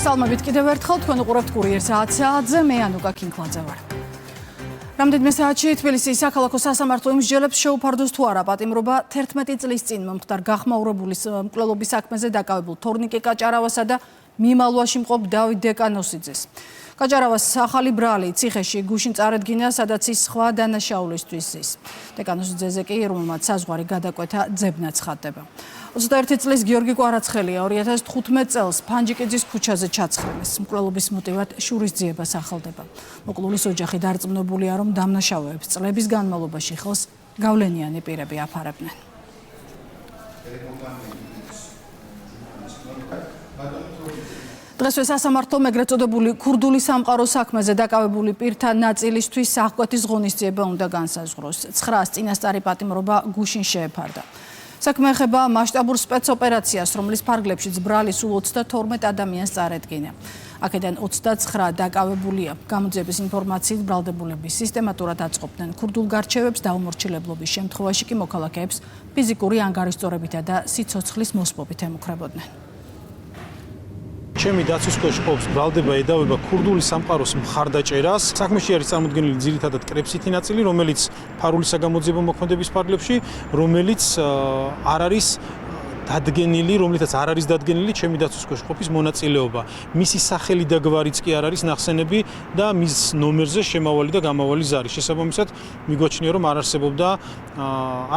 მოგესალმებით კიდევ ერთხელ თქვენ უყურებთ კურიერს 10 საათზე მე ანუკა კინკლაძე ვარ. რამდენიმე საათში თბილისის საქალაქო სასამართლო იმსჯელებს შეუფარდოს თუ არა პატიმრობა 11 წლის წინ მომხდარ გახმაურებულის მკვლელობის საქმეზე დაკავებულ თორნიკე კაჭარავასა და მიმალვაში მყოფ დავით დეკანოსიძეს. კაჭარავას ახალი ბრალი ციხეში გუშინ წარედგინა, სადაც ის სხვა დანაშაულისთვის ზის. დეკანოსიძეზე კი რომელმაც საზღვარი გადაკვეთა ძებნა ცხადდება. 21 წლის გიორგი კვარაცხელია 2015 წელს ფანჯიკიძის ქუჩაზე ჩაცხრილეს. მკვლელობის მოტივად შურისძიება სახელდება. მოკლულის ოჯახი დარწმუნებულია, რომ დამნაშავეებს წლების განმავლობაში ხელს გავლენიანი პირები აფარებდნენ. დღესვე სასამართლომ ეგრეთ წოდებული ქურდული სამყაროს საქმეზე დაკავებული პირთა ნაწილისთვის აღკვეთის ღონისძიება უნდა განსაზღვროს. 900 წინასწარი პატიმრობა გუშინ შეეფარდა. საქმე ეხება მასშტაბურ სპეცოპერაციას, რომლის ფარგლებშიც ბრალი სულ 32 ადამიანს წარედგინა. აქედან 29 დაკავებულია. გამოძიების ინფორმაციით ბრალდებულები სისტემატურად აწყობდნენ ქურდულ გარჩევებს, დაუმორჩილებლობის შემთხვევაში კი მოქალაქეებს ფიზიკური ანგარიშწორებითა და სიცოცხლის მოსპობით ემუქრებოდნენ. ჩემი დაცვის ქვეშ ყოფს ბრალდება ედავება ქურდული სამყაროს მხარდაჭერას. საქმეში არის წარმოდგენილი ძირითადად კრეფსითი ნაწილი, რომელიც ფარული საგამოძიებო მოქმედების ფარგლებში, რომელიც არ არის დადგენილი, რომლითაც არ არის დადგენილი ჩემი დაცვის ქვეშ ყოფის მონაწილეობა. მისი სახელი და გვარიც კი არ არის ნახსენები და მის ნომერზე შემავალი და გამავალი ზარი. შესაბამისად, მიგვაჩნია, რომ არ არსებობდა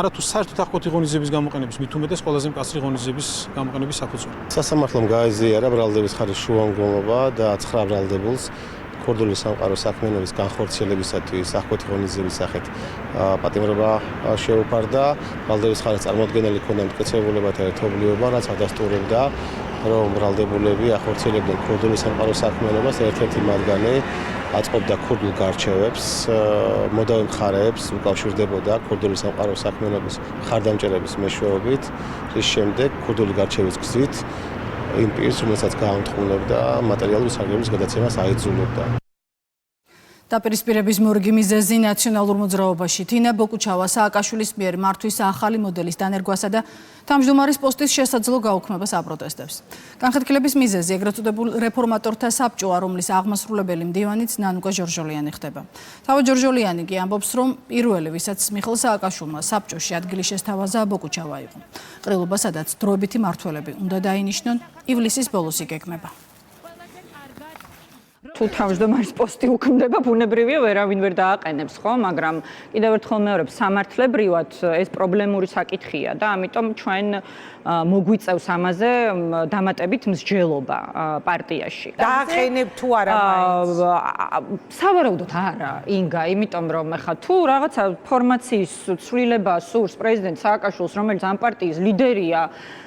არათუ საერთოდ აღკვეთი ღონისძიების გამოყენების, მით უმეტეს ყველაზე მკაცრი ღონისძიების გამოყენების საფუძველი. სასამართლომ გაეზიარა ბრალდების ხარის შუამდგომლობა და 9 ბრალდებულს ქურდული სამყაროს საქმიანობის განხორციელებისათვის აღკვეთი ღონისძიების სახით პატიმრობა შეუფარდა. ბრალდების ხარის წარმოადგენელი ქონდა მტკიცებულებათა ერთობლიობა, რაც ადასტურებდა, რომ ბრალდებულები ახორციელებდნენ ქურდული სამყაროს საქმიანობას, ერთ-ერთი მათგანი აწყობდა ქურდულ გარჩევებს, მოდავე მხარეებს უკავშირდებოდა ქურდული სამყაროს საქმიანობის მხარდამჭერების მეშვეობით, რის შემდეგ ქურდული გარჩევის გზით იმ პირს, რომელსაც გაამთხოვნებდა მატერიალური საგრების გადაცემას აიძულებდა. დაპირისპირების მორგი მიზეზი ნაციონალურ მოძრაობაში თინა ბოკუჩავა სააკაშვილის მიერ მართვის ახალი მოდელის დანერგვასა და თავმჯდომარის პოსტის შესაძლო გაუქმებას აპროტესტებს. განხეთქილების მიზეზი ეგრეთ წოდებულ რეფორმატორთა საბჭოა, რომლის აღმასრულებელი მდივანიც ნანუკა ჟორჟოლიანი ხდება. თავად ჟორჟოლიანი კი ამბობს, რომ პირველი, ვისაც მიხეილ სააკაშვილმა საბჭოში ადგილი შესთავაზა, ბოკუჩავა იყო. ყრილობა, სადაც დროებითი მმართველები უნდა დაინიშნონ, ივლისის ბოლოს იგეგმება. თუ თავმჯდომარის პოსტი უქმდება, ბუნებრივია ვერავინ ვერ დააყენებს, ხო, მაგრამ კიდევ ერთხელ მეორებ სამართლებრივად ეს პრობლემური საკითხია და ამიტომ ჩვენ მოგვიწევს ამაზე დამატებით მსჯელობა პარტიაში. დააყენებ თუ არა მაინც? სავარაუდოდ არა, ინგა, იმიტომ რომ ეხა თუ რაღაცა ფორმაციის ცვლილება სურს პრეზიდენტ სააკაშვილს, რომელიც ამ პარტიის ლიდერია,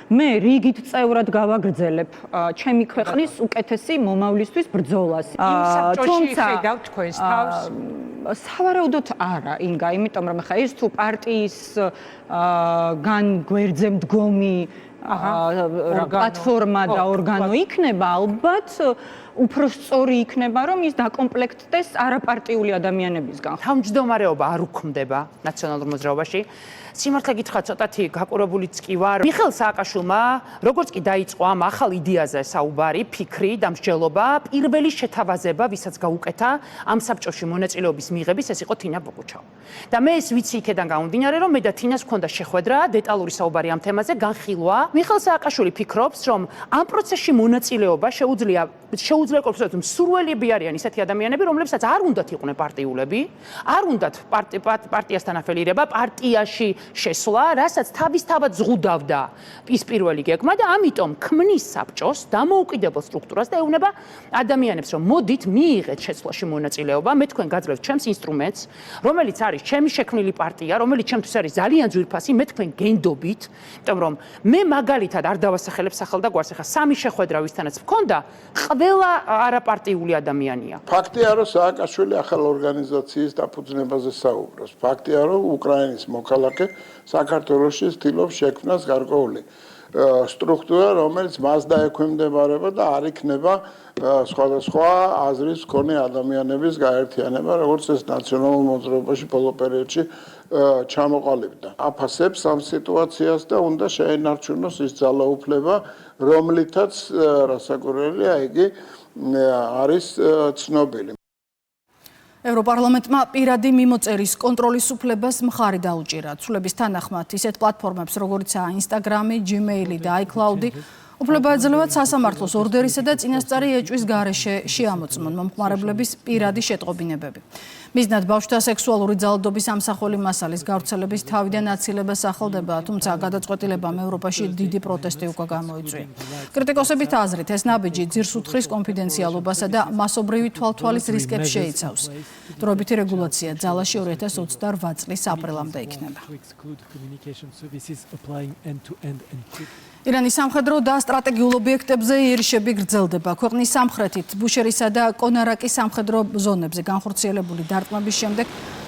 მე რიგით წევრად გავაგრძელებ ჩემი ქვეყნის უკეთესი მომავლისთვის ბრძოლას. იმ საბჭოში ხედავ თქვენს თავს? სავარაუდოდ არა, ინგა, იმიტომ რომ ხა ეს თუ პარტიის განგვერძე მდგომი პლატფორმა და ორგანო იქნება, ალბათ უფრო სწორი იქნება, რომ ის დაკომპლექტდეს არაპარტიული ადამიანებისგან. თავმჯდომარეობა არ უქმდება ნაციონალურ მოძრაობაში. სიმართლე გითხრათ, ცოტათი გაყურებულიც კი ვარ. მიხეილ სააკაშვილმა, როგორც კი დაიწყო ამ ახალ იდეაზე საუბარი, ფიქრი და მსჯელობა, პირველი შეთავაზება, ვისაც გაუკეთა ამ საბჭოში მონაწილეობის მიღების, ეს იყო თინა ბოკუჩავა. და მე ეს ვიცი იქედან გამომდინარე, რომ მე და თინას ჰქონდა შეხვედრა, დეტალური საუბარი ამ თემაზე, განხილვა. მიხეილ სააკაშვილი ფიქრობს, რომ ამ პროცესში მონაწილეობა შეუძლია კონკრეტულად მსურველები არიან ისეთი ადამიანები, რომლებსაც არ უნდათ იყვნენ პარტიულები, არ უნდათ პარტიასთან αφილირება, პარტიაში შესვლა, რასაც თავისთავად ზღუდავდა ის პირველი გეგმა და ამიტომ ქმნის საბჭოს დამოუკიდებელ სტრუქტურას და ეუბნება ადამიანებს, რომ მოდით მიიღეთ შეცვლაში მონაწილეობა, მე თქვენ გაძლევთ ჩემს ინსტრუმენტს, რომელიც არის ჩემი შექმნილი პარტია, რომელიც ჩემთვის არის ძალიან ძვირფასი, მე თქვენ გენდობით, იმიტომ რომ მე მაგალითად არ დავასახელებ სახელ და გვარს, ახლა სამი შეხვედრა ვისთანაც მქონდა, ყველა არაპარტიული ადამიანია. ფაქტია, რომ სააკაშვილი ახალ ორგანიზაციის დაფუძნებაზე საუბრობს. ფაქტია, რომ უკრაინის მოქალაქე საქართველოში ცდილობს შექმნას გარკვეული სტრუქტურა, რომელიც მას დაექვემდებარება და არ იქნება სხვადასხვა აზრის მქონე ადამიანების გაერთიანება, როგორც ეს ნაციონალურ მოძრაობაში ბოლო პერიოდში ჩამოყალიბდა. აფასებს ამ სიტუაციას და უნდა შეენარჩუნოს ის ძალაუფლება, რომლითაც რასაკვირველია, იგი არის ცნობილი. ევროპარლამენტმა პირადი მიმოწერის კონტროლის უფლებას მხარი დაუჭირა. ცვლების თანახმად ისეთ პლატფორმებს, როგორიცაა Instagram, Gmail და iCloud, უფლება ეძლევათ სასამართლოს ორდერისა და წინასწარი ეჭვის გარეშე შეამოწმონ მომხმარებლების პირადი შეტყობინებები. მიზნად ბავშვთა სექსუალური ძალადობის ამსახველი მასალის გავრცელების თავიდან აცილებას ახალდება, თუმცა გადაწყვეტილებამ ევროპაში დიდი პროტესტი უკვე გამოიწვია. კრიტიკოსების აზრით, ეს ნაბიჯი ძირს უთხრის კონფიდენციალობასა და მასობრივი თვალთვალის რისკებს შეიცავს. დროებითი რეგულაცია ძალაში 2028 წლის აპრილამდე იქნება. ირანის სამხედრო და სტრატეგიულ ობიექტებზე იერიშები გრძელდება. ქვეყნის სამხრეთით ბუშერისა და კონარაკის სამხედრო ზონებზე განხორციელებული დარტყმების შემდეგ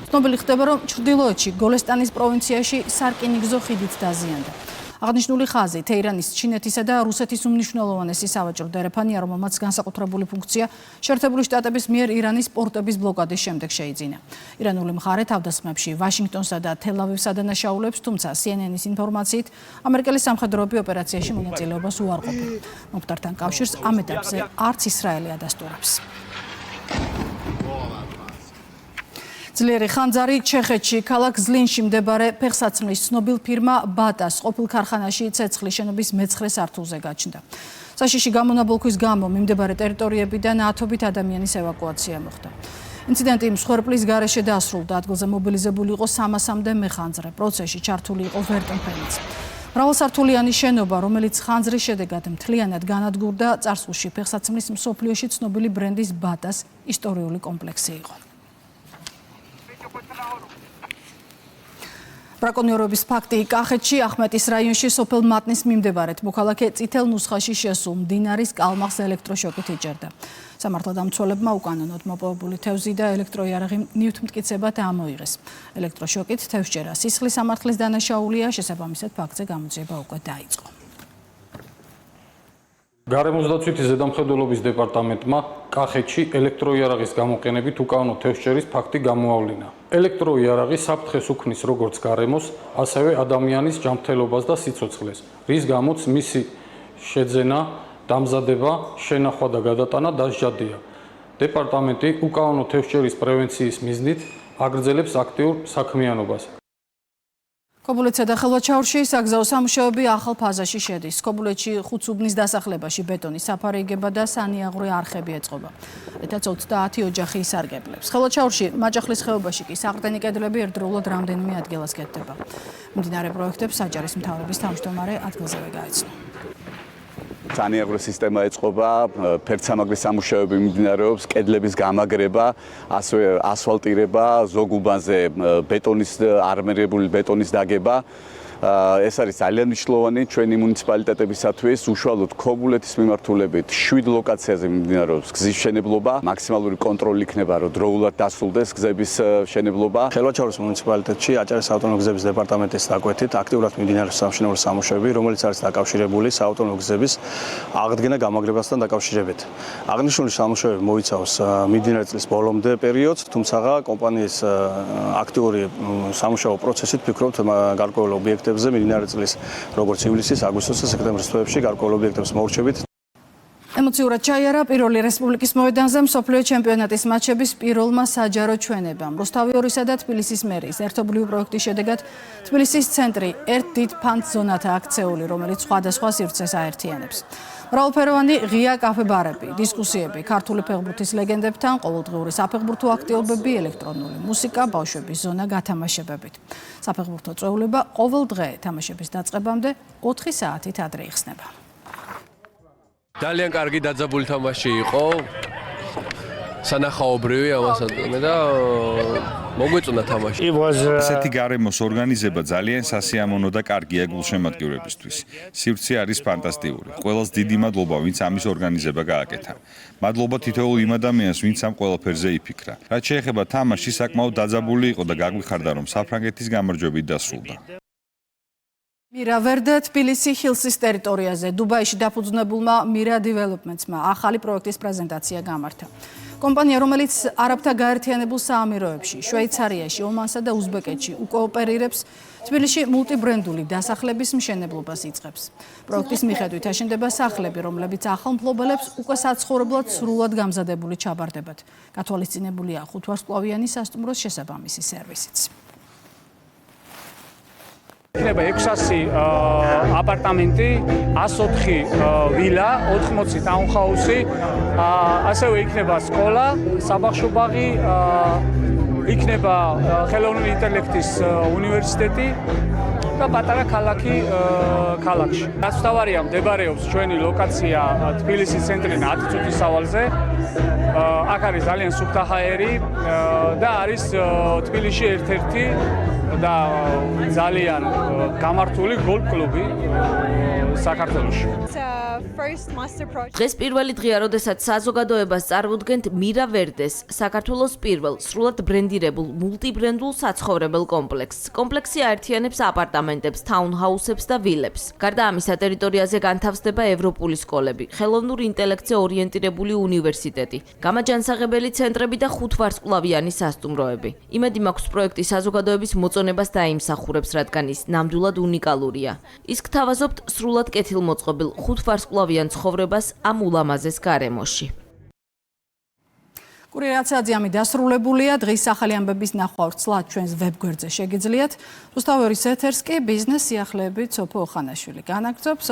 ცნობილი ხდება, რომ ჩრდილოეთში გოლესტანის პროვინციაში სარკინიგზო ხიდით დაზიანდა. აღნიშნული ხაზი თეირანის, ჩინეთისა და რუსეთის უმნიშვნელოვანესი სავაჭრო დერეფანია, რომელმაც განსაკუთრებული ფუნქცია შეერთებული შტატების მიერ ირანის პორტების ბლოკადის შემდეგ შეიძინა. ირანული მხარე თავდასხმებში ვაშინგტონსა და თელ-ავივს ადანაშაულებს, თუმცა CNN-ის ინფორმაციით ამერიკელი სამხედროები ოპერაციაში მონაწილეობას უარყოფენ. მომხდართან კავშირს ამ ეტაპზე არც ისრაელი ადასტურებს. ძლიერი ხანძარი ჩეხეთში ქალაქ ზლინში მდებარე ფეხსაცმლის ცნობილ ფირმა ბატას ყოფილ ქარხანაში ცეცხლის შენობის მე-9 სართულზე გაჩნდა. საშიში გამონაბოლქვის გამო მიმდებარე ტერიტორიებიდან ათობით ადამიანის ევაკუაცია მოხდა. ინციდენტი მსხვერპლის გარეშე დასრულდა. ადგილზე მობილიზებული იყო 300-მდე მეხანძრე. პროცესში ჩართული იყო ვერტმფრენიც. მრავალსართულიანი შენობა, რომელიც ხანძრის შედეგად მთლიანად განადგურდა, წარსულში ფეხსაცმლის მსოფლიოში ცნობილი ბრენდის ბატას ისტორიული კომპლექსი იყო. ბრაკონიერების ფაქტი კახეთში ახმეტის რაიონში სოფელ მატნის მიმდებარედ მოქალაქე წითელ ნუსხაში შესულ მდინარის კალმახს ელექტროშოკით იჭერდა. სამართალდამცველებმა უკანონოდ მოპოვებული თევზი და ელექტროიარაღი ნივთმტკიცებად ამოიღეს. ელექტროშოკით თევზჭერა სისხლის სამართლის დანაშაულია, შესაბამისად ფაქტზე გამოძიება უკვე დაიწყო. გარემოსდაცვითი ზედამხედველობის დეპარტამენტმა კახეთში ელექტროიარაღის გამოყენებით უკანონო თევზჭერის ფაქტი გამოავლინა. ელექტროიარაღი საფრთხეს უქმნის როგორც გარემოს, ასევე ადამიანის ჯანმრთელობას და სიცოცხლეს, რის გამოც მისი შეძენა, დამზადება, შენახვა და გადატანა დასჯადია. დეპარტამენტი უკანონო თევზჭერის პრევენციის მიზნით აგრძელებს აქტიურ საქმიანობას. ქობულეთსა და ხელვაჩაურში საგზაო სამუშაოები ახალ ფაზაში შედის. ქობულეთში ხუთსუბნის დასახლებაში ბეტონის საფარი იგება და სანიაღვრე არხები ეწყობა. ერთად 30 ოჯახი ისარგებლებს. ხელვაჩაურში მაჭახლის ხეობაში კი საყრდენი კედლები ერთდროულად რამდენიმე ადგილას კეთდება. მიმდინარე პროექტებს საჯარის მთავრობის თავმჯდომარე ადგილზევე გაეცნო. სანიაღვრე სისტემა ეწყობა, ფერდსამაგრის სამუშაოები მიმდინარეობს, კედლების გამაგრება, ასევე ასფალტირება, ზოგ უბანზე ბეტონის არმირებული ბეტონის დაგება. ეს არის ძალიან მნიშვნელოვანი ჩვენი მუნიციპალიტეტებისათვის. უშუალოდ ქობულეთის მიმართულებით 7 ლოკაციაზე მიმდინარეობს გზის მშენებლობა. მაქსიმალური კონტროლი იქნება, რომ დროულად დასრულდეს გზების მშენებლობა. ხელვაჩაურის მუნიციპალიტეტში აჭარის საავტომობილო გზების დეპარტამენტის დაკვეთით აქტიურად მიმდინარეობს სამშენებლო სამუშაოები, რომელიც არის დაკავშირებული საავტომობილო გზების აღდგენა გამაგრებასთან დაკავშირებით. აღნიშნული სამუშაოები მოიცავს მიმდინარე წლის ბოლომდე პერიოდს, თუმცა კომპანიის აქტიური სამუშაო პროცესით ფიქრობთ გარკვეულ ობიექტებს მიმდინარე წლის როგორც ივლისის, აგვისტოს და სექტემბრის თვეებში გარკვეულ ობიექტებს მოურჩებით. ემოციურად ჩაიარა პირველი რესპუბლიკის მოედანზე მსოფლიო ჩემპიონატის მატჩების პირველმა საჯარო ჩვენებამ. რუსთავი 2-სა და თბილისის მერიის ერთობლივი პროექტის შედეგად თბილისის ცენტრი ერთ დიდ ფანტ-ზონათა აქცეული, რომელიც სხვადასხვა სივრცეს აერთიანებს. მრავალფეროვანი ღია კაფე-ბარები, დისკუსიები, ქართული ფეხბურთის ლეგენდებთან, ყოველდღიური საფეხბურთო აქტივობები, ელექტრონული მუსიკა, ბავშვების ზონა გათამაშებებით. საფეხბურთო წვეულება ყოველ დღე თამაშების დაწყებამდე 4 საათით ადრე იხსნება. ძალიან კარგი დაძაბული თამაში იყო. სანახაობრივი ამასადმე და მოგვეწონა თამაში. ასეთი გარემოს ორგანიზება ძალიან სასიამოვნო და კარგია გულშემატკივრებისთვის. სივრცე არის ფანტასტიკური. ყველას დიდი მადლობა, ვინც ამის ორგანიზება გააკეთა. მადლობა თითოეულ იმ ადამიანს, ვინც ამ ყველაფერზე იფიქრა. რაც შეეხება თამაში, საკმაოდ დაძაბული იყო და გაგვიხარდა, რომ საფრანგეთის გამარჯვებით დასრულდა. მირა ვერდე თბილისი ჰილსის ტერიტორიაზე დუბაიში დაფუძნებულმა მირა დეველოპმენტსმა ახალი პროექტის პრეზენტაცია გამართა. კომპანია, რომელიც არაბთა გაერთიანებულ საამიროებში, შვეიცარიაში, ომანსა და უზბეკეთში უკოოპერირებს, თბილისში მულტიბრენდული დასახლების მშენებლობას იწყებს. პროექტის მიხედვით აშენდება სახლები, რომლებიც ახალ მფლობელებს უკვე საცხოვრებლად სრულად გამზადებული ჩაბარდებათ. გათვალისწინებულია 5 ვარსკვლავიანი სასტუმროს შესაბამისი სერვისიც. იქნება 600 აპარტამენტი, 104 ვილა, 80 ტაუნჰაუსი, ასევე იქნება სკოლა, საბავშვო-ბაღი, იქნება ხელოვნური ინტელექტის უნივერსიტეტი და პატარა ქალაქი ქალაქში. გასწავარია მდებარეობს ჩვენი ლოკაცია თბილისის ცენტრი 10 წუთის სავალზე. აქ არის ძალიან სუფთა ჰაერი და არის თბილისში ერთ-ერთი და ძალიან გამართული გოლფ კლუბი საქართველოში. დღეს პირველი დღეა, როდესაც საზოგადოებას წარმოდგენთ მირა ვერდეს, საქართველოს პირველ სრულად ბრენდირებულ მულტიბრენდულ საცხოვრებელ კომპლექსს. კომპლექსი აერთიანებს აპარტამენტებს, თაუნჰაუსებს და ვილებს. გარდა ამისა, ტერიტორიაზე განთავსდება ევროპული სკოლები, ხელოვნურ ინტელექტზე ორიენტირებული უნივერსიტეტი, გამაჯანსაღებელი ცენტრები და 5 ვარსკვლავიანი სასტუმროები. იმედი მაქვს, პროექტი საზოგადოების მოწონებას დაიმსახურებს, რადგან ის ნამდვილად უნიკალურია. ის გთავაზობთ სრულად კეთილმოწყობილ 5 ვარსკვლავიან ცხოვრებას ამ ულამაზეს გარემოში. კურირაცაძე ამი დასრულებულია. დღის ახალი ამბების ნახვა ვრცლად ჩვენს ვებგვერდზე შეგიძლიათ. რუსთაველის ეთერს კი ბიზნეს სიახლეებით სოფო ოხანაშვილი განაგრძობს.